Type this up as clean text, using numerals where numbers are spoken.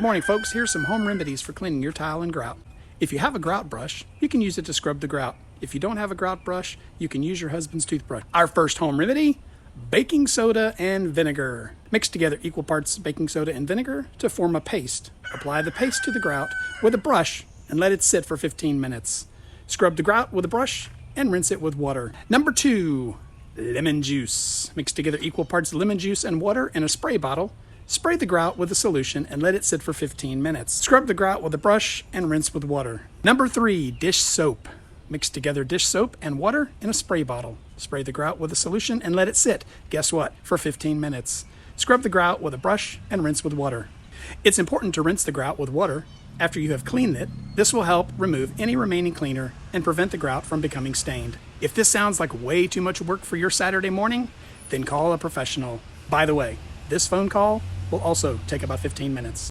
Good morning, folks. Here's some home remedies for cleaning your tile and grout. If you have a grout brush, you can use it to scrub the grout. If you don't have a grout brush, you can use your husband's toothbrush. Our first home remedy, baking soda and vinegar. Mix together equal parts baking soda and vinegar to form a paste. Apply the paste to the grout with a brush and let it sit for 15 minutes. Scrub the grout with a brush and rinse it with water. Number 2, lemon juice. Mix together equal parts lemon juice and water in a spray bottle. Spray the grout with a solution and let it sit for 15 minutes. Scrub the grout with a brush and rinse with water. Number 3, dish soap. Mix together dish soap and water in a spray bottle. Spray the grout with a solution and let it sit, guess what, for 15 minutes. Scrub the grout with a brush and rinse with water. It's important to rinse the grout with water after you have cleaned it. This will help remove any remaining cleaner and prevent the grout from becoming stained. If this sounds like way too much work for your Saturday morning, then call a professional. By the way, this phone call will also take about 15 minutes.